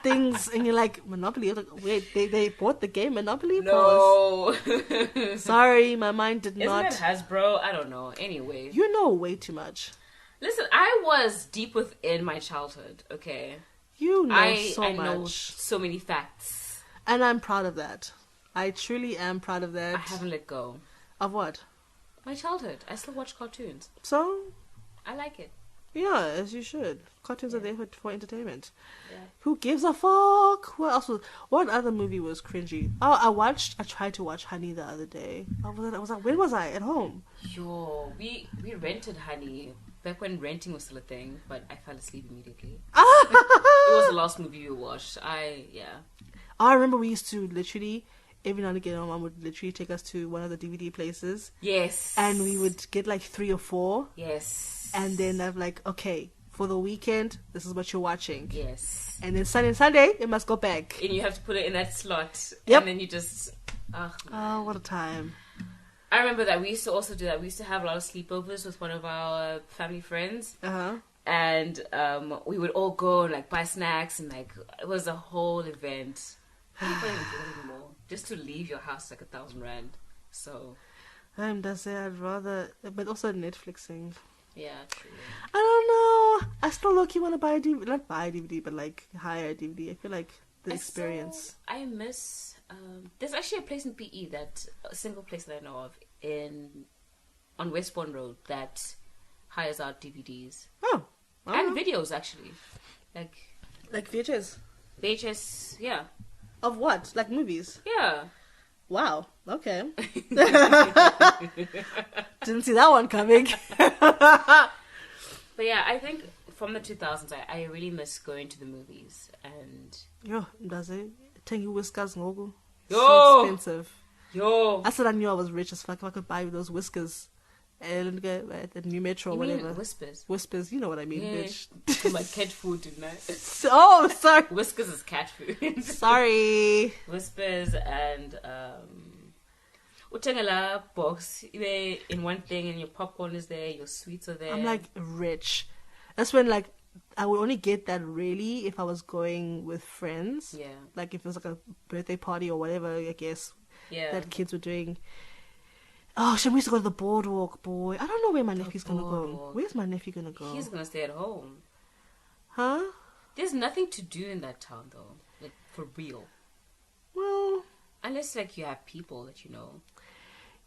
things, and you're like, Monopoly. I was like, wait, they bought the game Monopoly? No. Pause. Sorry, my mind did not. Isn't it Hasbro? I don't know. Anyway. You know way too much. Listen, I was deep within my childhood, okay? You know I much. know so many facts. And I'm proud of that. I truly am proud of that. I haven't let go. Of what? My childhood. I still watch cartoons. So? I like it. Yeah, as you should. Cartoons are there for entertainment. Yeah. Who gives a fuck? What other movie was cringy? Oh, I tried to watch Honey the other day. When was I? At home. Yo, we rented Honey back when renting was still a thing, but I fell asleep immediately. It was the last movie we watched. I remember we used to literally, every now and again, my mom would literally take us to one of the DVD places. Yes. And we would get like 3 or 4. Yes. And then I'm like, okay, for the weekend, this is what you're watching. Yes. And then Sunday, it must go back. And you have to put it in that slot. Yep. And then you just... Oh, what a time. I remember that we used to also do that. We used to have a lot of sleepovers with one of our family friends. Uh-huh. And we would all go and like buy snacks and like it was a whole event. I don't even do it anymore. Just to leave your house like 1,000 rand. So That's it. I'd rather, but also Netflixing. yeah, true. I don't know. I still low-key want to buy a DVD. Not buy a DVD, but like hire a DVD. I feel like the experience. I miss. There's actually a place in PE a single place that I know of on Westbourne Road that hires out DVDs. Oh. And videos actually, like VHS. VHS, yeah. Of what? Like movies? Yeah. Wow. Okay. Didn't see that one coming. But yeah, I think from the 2000s, I really miss going to the movies and. Yo, does it? Tangy whiskers, ngoku. Yo! So expensive. Yo! I said I knew I was rich as fuck if I could buy those whiskers. And go at the new metro or whatever. Mean Whispers? Whispers, you know what I mean, yeah. bitch. My cat food, didn't I? Oh, sorry. Whiskers is cat food. Sorry. Whispers and Utengala box in one thing, and your popcorn is there, your sweets are there. I'm like rich. That's when like I would only get that really if I was going with friends. Yeah. Like if it was like a birthday party or whatever, I guess. Yeah. That kids were doing. Oh, shit, we used to go to the boardwalk, boy. I don't know where my nephew's gonna go. Where's my nephew gonna go? He's gonna stay at home. Huh? There's nothing to do in that town though. Like for real. Well, unless like you have people that you know.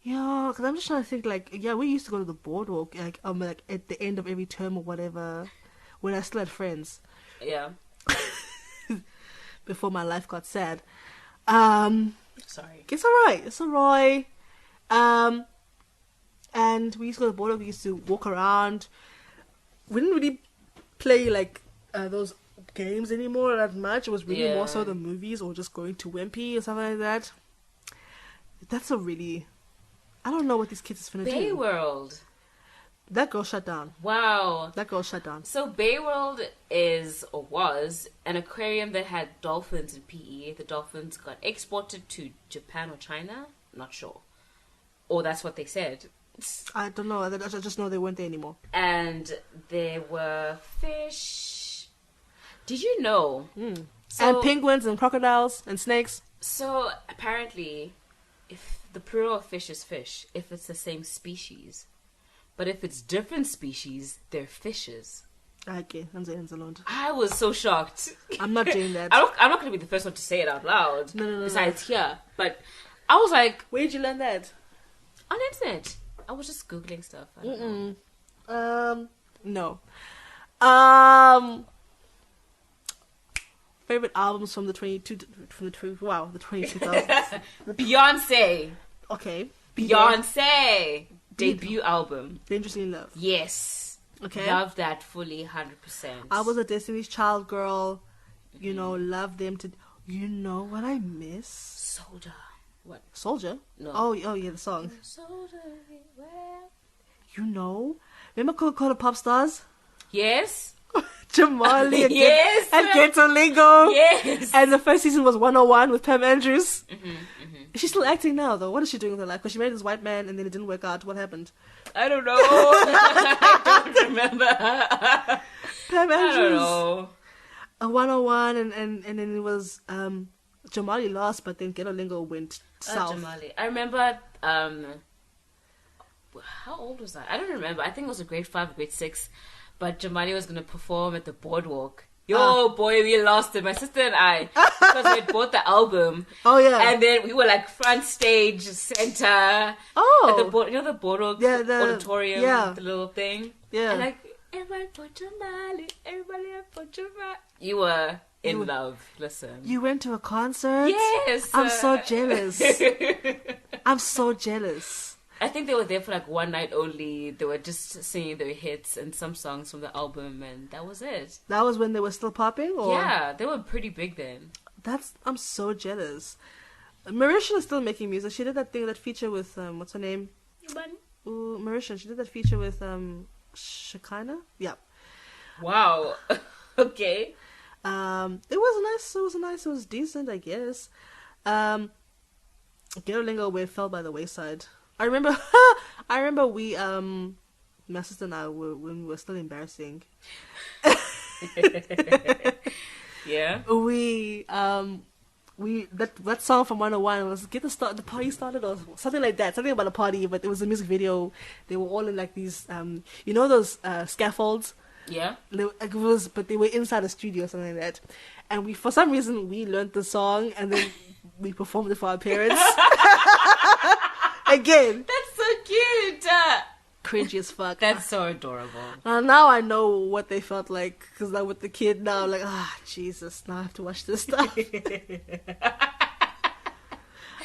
Yeah, because I'm just trying to think, like, yeah, we used to go to the boardwalk, like at the end of every term or whatever, when I still had friends. Yeah. Before my life got sad. Sorry. It's alright. It's alright. And we used to go to the boardwalk. We used to walk around. We didn't really play like those games anymore that much. It was really more so the movies or just going to Wimpy or something like that. That's a really... I don't know what these kids is finna do. Bayworld. That girl shut down. Wow. That girl shut down. So Bayworld was an aquarium that had dolphins in PE. The dolphins got exported to Japan or China. Not sure. Or that's what they said. I don't know. I just know they weren't there anymore. And there were fish. Did you know? So, and penguins and crocodiles and snakes. So apparently, if the plural of fish is fish, if it's the same species, but if it's different species, they're fishes. Okay, I was so shocked. I'm not doing that. I'm not going to be the first one to say it out loud. No. Besides here, but I was like, where'd you learn that? On the internet. I was just googling stuff. I don't know. No. Favorite albums from the 2000s. Beyonce. Okay. Beyonce debut album. Dangerously in Love. Yes. Okay. Love that fully, 100%. I was a Destiny's Child girl. You know, love them to. You know what I miss? Soldier. What? Soldier? No. Oh yeah, the song. Soldier, you know? Remember Coca-Cola Pop Stars? Yes. Jamali and, Yes. and Ghetto Lingo. Yes. And the first season was 101 with Pam Andrews. Mm-hmm, mm-hmm. She's still acting now, though. What is she doing with her life? Because she married this white man and then it didn't work out. What happened? I don't know. I don't remember. Pam Andrews. I don't know. A 101 and then it was Jamali lost, but then Ghetto Lingo went south. Jamali. I remember. How old was I? I don't remember. I think it was a grade 5 or grade 6. But Jamali was going to perform at the boardwalk. Yo, boy, we lost it. My sister and I, because we had bought the album. Oh yeah. And then we were like front stage, center. Oh. At the the boardwalk auditorium, yeah. the little thing. Yeah. And like, everybody for Jamali, everybody for Jamali. You were in love. Listen. You went to a concert? Yes. I'm so jealous. I'm so jealous. I think they were there for like one night only. They were just singing their hits and some songs from the album, and that was it. That was when they were still popping? Or? Yeah, they were pretty big then. I'm so jealous. Marisha is still making music. She did that feature with, what's her name? Marisha. She did that feature with, Shekinah? Yeah. Wow. Okay. It was nice. It was decent, I guess. Ghetto Lingo fell by the wayside. I remember we, my sister and I, when we were still embarrassing. Yeah. That song from 101 was the party started or something like that. Something about a party, but it was a music video. They were all in like these, those scaffolds. Yeah. But they were inside a studio or something like that. And for some reason, we learned the song and then we performed it for our parents. Again. That's so cute. Cringy as fuck. That's so adorable. Now I know what they felt like, because I'm with the kid now. I'm like, Jesus, now I have to watch this stuff.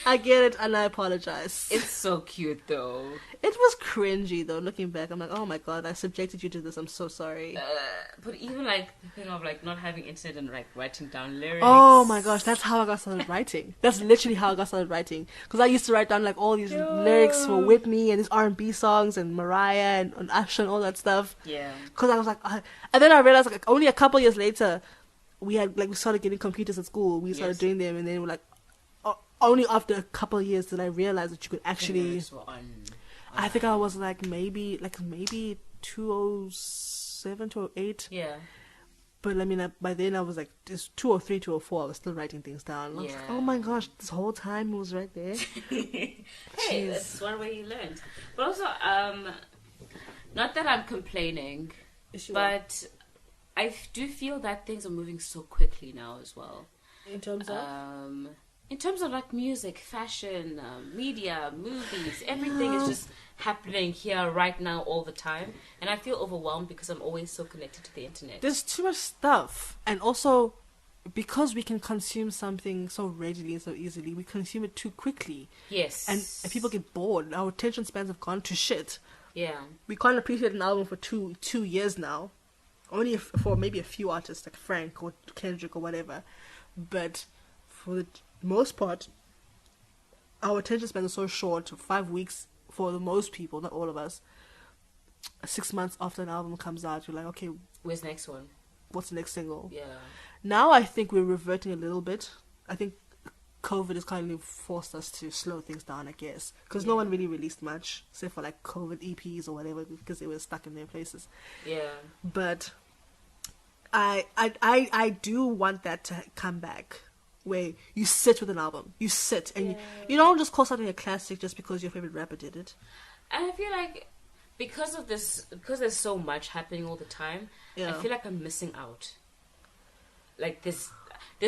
I get it, and I apologize. It's so cute, though. It was cringy, though. Looking back, I'm like, oh my god, I subjected you to this. I'm so sorry. But even like the thing of like not having internet and like writing down lyrics. Oh my gosh, that's how I got started writing. That's literally how I got started writing. Because I used to write down like all these lyrics for Whitney and these R&B songs and Mariah and Usher and all that stuff. Yeah. Because I was like, and then I realized like only a couple years later, we started getting computers at school. We started doing them, and then we're like. Only after a couple of years did I realize that you could actually. I think I was like maybe 207, 208. Yeah. But I mean, by then I was like, it's 203, 204. I was still writing things down. I was like, oh my gosh, this whole time it was right there. Hey, that's one way you learned. But also, not that I'm complaining, but I do feel that things are moving so quickly now as well. In terms of? In terms of like music, fashion, media, movies, everything is just happening here right now all the time. And I feel overwhelmed because I'm always so connected to the internet. There's too much stuff. And also, because we can consume something so readily and so easily, we consume it too quickly. Yes. And people get bored. Our attention spans have gone to shit. Yeah. We can't appreciate an album for two years now. Only for maybe a few artists like Frank or Kendrick or whatever. But for the most part, our attention span is so short. 5 weeks for the most people, not all of us. 6 months after an album comes out, you're like, okay, where's the next one? What's the next single? Yeah. Now I think we're reverting a little bit. I think COVID has kind of forced us to slow things down, I guess, because no one really released much, except for like COVID EPs or whatever, because they were stuck in their places. Yeah. But I do want that to come back. Where you sit with an album, you sit and you don't just call something a classic just because your favorite rapper did it. And I feel like because there's so much happening all the time, I feel like I'm missing out. Like there's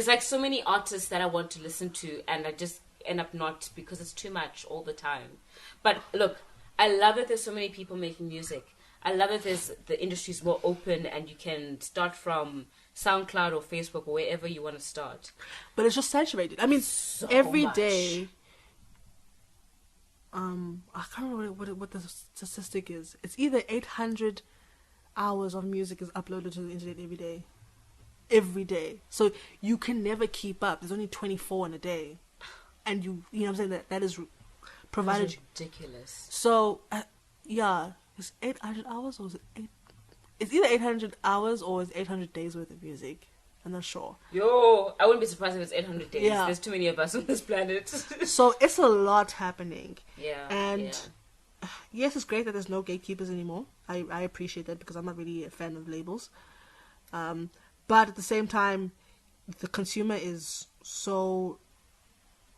like so many artists that I want to listen to, and I just end up not because it's too much all the time. But look, I love that there's so many people making music. I love that the industry's more open and you can start from SoundCloud or Facebook or wherever you want to start. But it's just saturated. I mean, so every day. I can't remember what the statistic is. It's either 800 hours of music is uploaded to the internet every day. Every day. So you can never keep up. There's only 24 in a day. And you know what I'm saying? That is provided. That's ridiculous. So, it's 800 hours or is it 8? It's either 800 hours or it's 800 days worth of music. I'm not sure. Yo, I wouldn't be surprised if it's 800 days. Yeah. There's too many of us on this planet. So it's a lot happening. Yeah. And yes, it's great that there's no gatekeepers anymore. I appreciate that because I'm not really a fan of labels. But at the same time, the consumer is so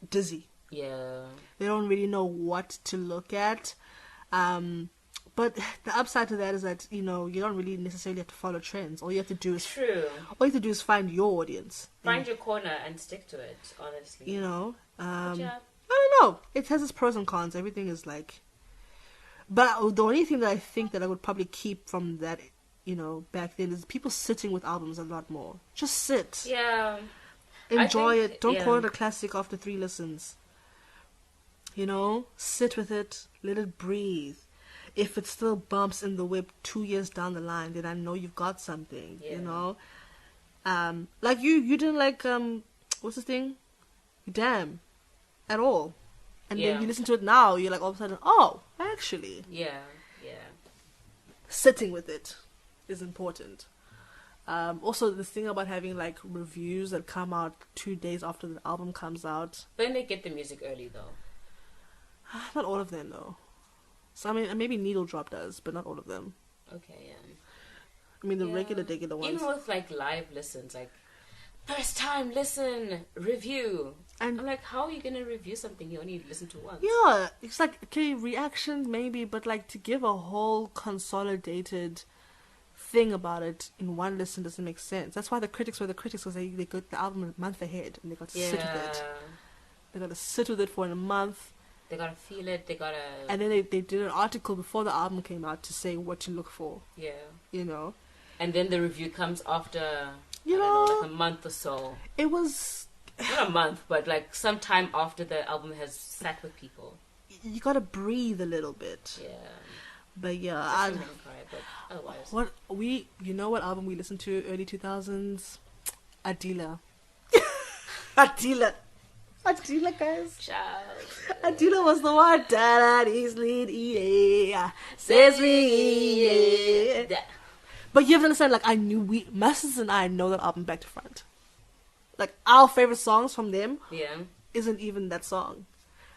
dizzy. Yeah. They don't really know what to look at. But the upside to that is that, you don't really necessarily have to follow trends. All you have to do is find your audience. Find your corner and stick to it, honestly. I don't know. It has its pros and cons. Everything is like... But the only thing that I think that I would probably keep from that, back then is people sitting with albums a lot more. Just sit. Yeah. Enjoy it. Don't call it a classic after 3 listens. Sit with it. Let it breathe. If it still bumps in the whip 2 years down the line, then I know you've got something, Like you didn't like, what's this thing? Damn. At all. And then you listen to it now, you're like all of a sudden, oh, actually. Yeah. Sitting with it is important. Also, this thing about having like reviews that come out 2 days after the album comes out. Then they get the music early though. Not all of them though. So, I mean, maybe Needle Drop does, but not all of them. Okay, yeah. I mean, the regular ones. Even with, like, live listens, like, first time listen, review. And I'm like, how are you going to review something you only listen to once? Yeah, it's like, okay, reaction maybe, but, like, to give a whole consolidated thing about it in one listen doesn't make sense. That's why the critics were the critics, because they got the album a month ahead, and they got to sit with it. They got to sit with it for a month. They gotta feel it, they gotta... And then they did an article before the album came out to say what to look for. Yeah. And then the review comes after, like a month or so. It was... Not a month, but like some time after the album has sat with people. You gotta breathe a little bit. Yeah. But yeah, otherwise. What album we listened to early 2000s? Adila. Adila, guys. Child. Adila was the one. Daddy's lead, yeah. Says me, yeah. But you have to understand, like, Masters and I know that album back to front. Like, our favorite songs from them isn't even that song.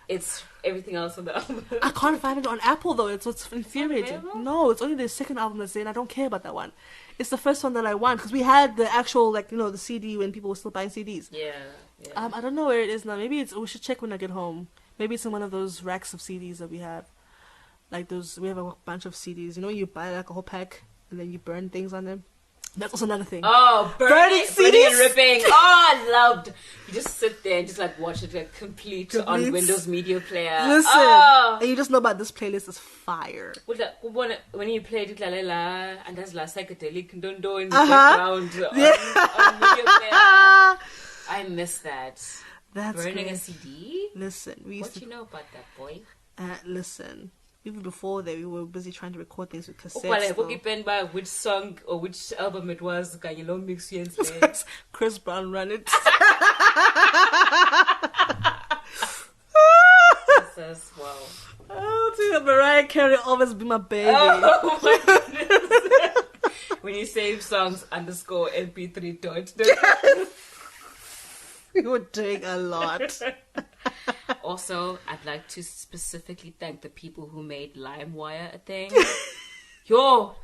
It's everything else on the album. I can't find it on Apple, though. It's what's infuriating. No, it's only the second album that's there, and I don't care about that one. It's the first one that I want, because we had the actual, like, the CD when people were still buying CDs. Yeah. I don't know where it is now. Maybe we should check when I get home. Maybe it's in one of those racks of CDs that we have. Like we have a bunch of CDs. You buy like a whole pack and then you burn things on them. That's also another thing. Oh, burning CDs? And ripping. Oh, I loved. You just sit there and just like watch it like complete on Windows Media Player. Listen, and you just know about this playlist is fire. When you played it, and there's la psychedelic dondo in the background on Media Player. I miss that. That's burning great. A CD. Listen, what you know about that, boy? Listen. Even before that, we were busy trying to record things with cassettes. Which song or which album it was? Chris Brown Run It. Wow. Oh, dear, Mariah Carey always be my baby. Oh my goodness. When you save songs _mp3 dot. We were doing a lot. Also, I'd like to specifically thank the people who made LimeWire a thing. Yo,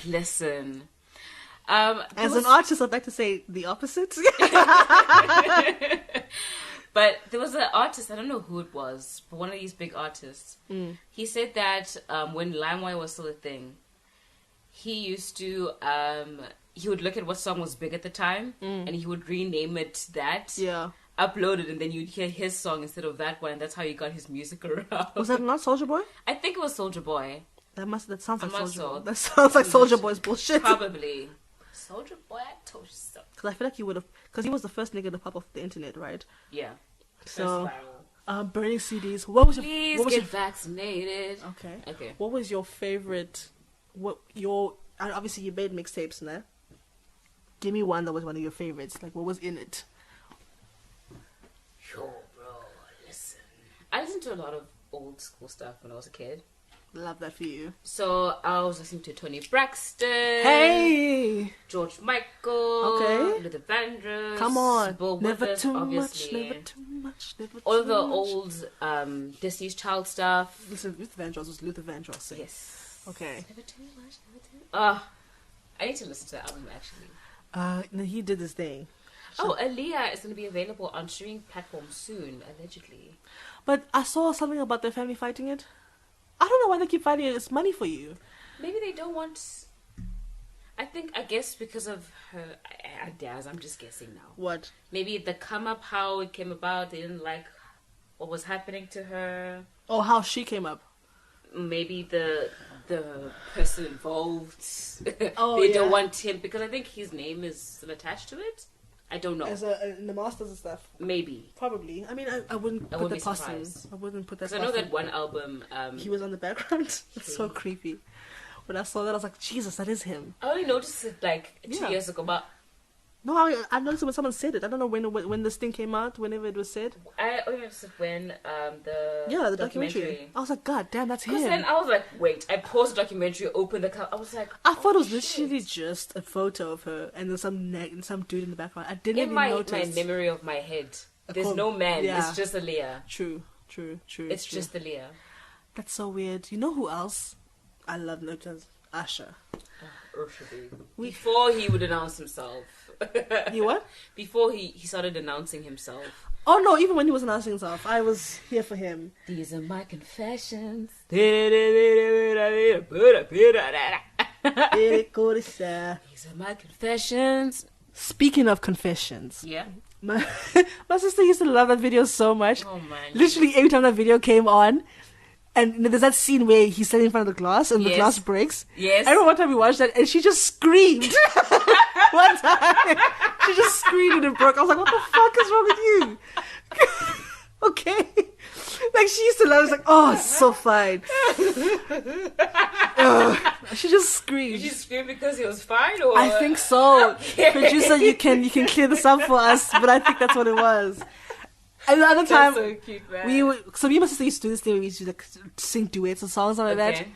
listen. As an artist, I'd like to say the opposite. But there was an artist, I don't know who it was, but one of these big artists. He said that when LimeWire was still a thing, he used to... he would look at what song was big at the time, and he would rename it that. Yeah. Upload it, and then you'd hear his song instead of that one, and that's how you got his music around. Was that not Soulja Boy? I think it was Soulja Boy. That sounds like Soulja Boy. That sounds like Soulja Boy's bullshit. Probably. Soulja Boy, I told you so. Because I feel like he would have... Because he was the first nigga to pop off the internet, right? Yeah. So, burning CDs. What was Please your... get vaccinated. Okay. What was your favorite... Obviously, you made mixtapes, nah? Give me one that was one of your favorites. Like, what was in it? Yo, bro, listen. I listened to a lot of old school stuff when I was a kid. Love that for you. So I was listening to Tony Braxton. Hey! George Michael. Okay. Luther Vandross. Come on. Bill Never Withers, too obviously. much, never too much, never All too the much. old Destiny's Child stuff. Listen, Luther Vandross was Luther Vandross saying. Yes. Okay. Never too much, never too I need to listen to that album actually. No, he did this thing. Oh, Aaliyah is going to be available on streaming platforms soon, allegedly. But I saw something about their family fighting it. I don't know why they keep fighting it. It's money for you. Maybe they don't want... I guess because of her... Daz, I'm just guessing now. What? Maybe the come up, how it came about, they didn't like what was happening to her. Oh, how she came up. Maybe the person involved. Oh, they yeah. don't want him because I think his name is still attached to it. I don't know. In the masters and stuff. Maybe. Probably. I mean, I wouldn't put that past him. I wouldn't put that past him. Because I know that one album... he was on the background. It's so creepy. When I saw that, I was like, Jesus, that is him. I only noticed it like 2 years ago, but... No, I noticed it when someone said it. I don't know when this thing came out, whenever it was said. I only noticed it when the documentary. I was like, God damn, that's him. Because then I was like, wait, I paused the documentary, opened the cover. I was like, I thought it was literally just a photo of her and then some dude in the background. I didn't even notice. In my memory of my head, there's no man. Yeah. It's just Aaliyah. True. It's just Aaliyah. That's so weird. You know who else? I love Notas. Usher. Before he would announce himself. He what? Before he started announcing himself. Oh no, even when he was announcing himself, I was here for him. These are my confessions. These are my confessions. Speaking of confessions. Yeah. My sister used to love that video so much. Oh man. Literally every time that video came on, and there's that scene where he's standing in front of the glass and the glass breaks. Yes. I remember one time we watched that and she just screamed. One time. She just screamed and it broke. I was like, what the fuck is wrong with you? Okay. Like she used to love it. It's like, oh, it's so fine. She just screamed. Did she scream because he was fine or? I think so. Okay. Producer, you can clear this up for us, but I think that's what it was. And the other time, so cute, man. me and my sister used to do this thing where we used to like sing duets and songs like that.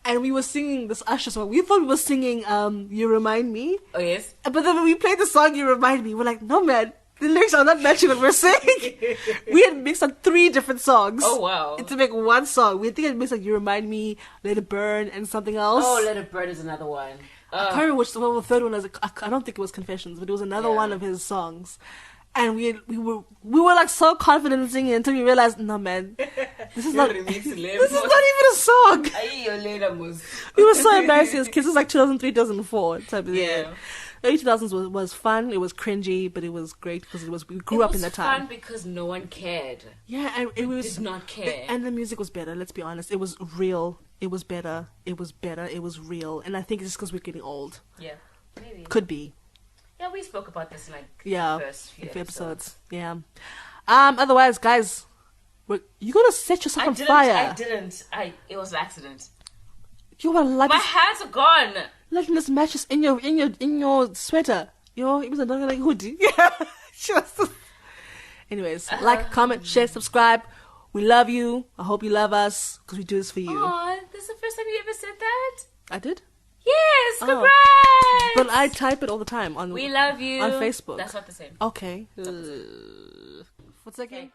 And we were singing this Usher song. We thought we were singing You Remind Me. Oh, yes. But then when we played the song You Remind Me, we're like, no, man, the lyrics are not matching what we're saying. We had mixed up 3 different songs. Oh, wow. To make one song. We think it mixed like You Remind Me, Let It Burn, and something else. Oh, Let It Burn is another one. I can't remember which the third one was. I don't think it was Confessions, but it was another one of his songs. And we were like so confident in singing until we realized, no man, this is not even a song. We were so embarrassed as kids. It was like 2003, 2004 type of year. Early 2000s was fun. It was cringy, but it was great because we grew up in that time. It was fun because no one cared. Yeah, and it was did not care. And the music was better. Let's be honest. It was real. It was better. It was better. It was real. And I think it's just because we're getting old. Yeah, maybe. Could be. Yeah, we spoke about this in the first few episodes. Yeah. Otherwise, guys, you're gonna set yourself on fire. I didn't. It was an accident. You were like my hands are gone. Letting this matches in your sweater. It was another like hoodie. Yeah. Anyways, like, comment, share, subscribe. We love you. I hope you love us because we do this for you. Aw, this is the first time you ever said that? I did? Yes, congrats! But I type it all the time on. We love you on Facebook. That's not the same. Okay. What's that game?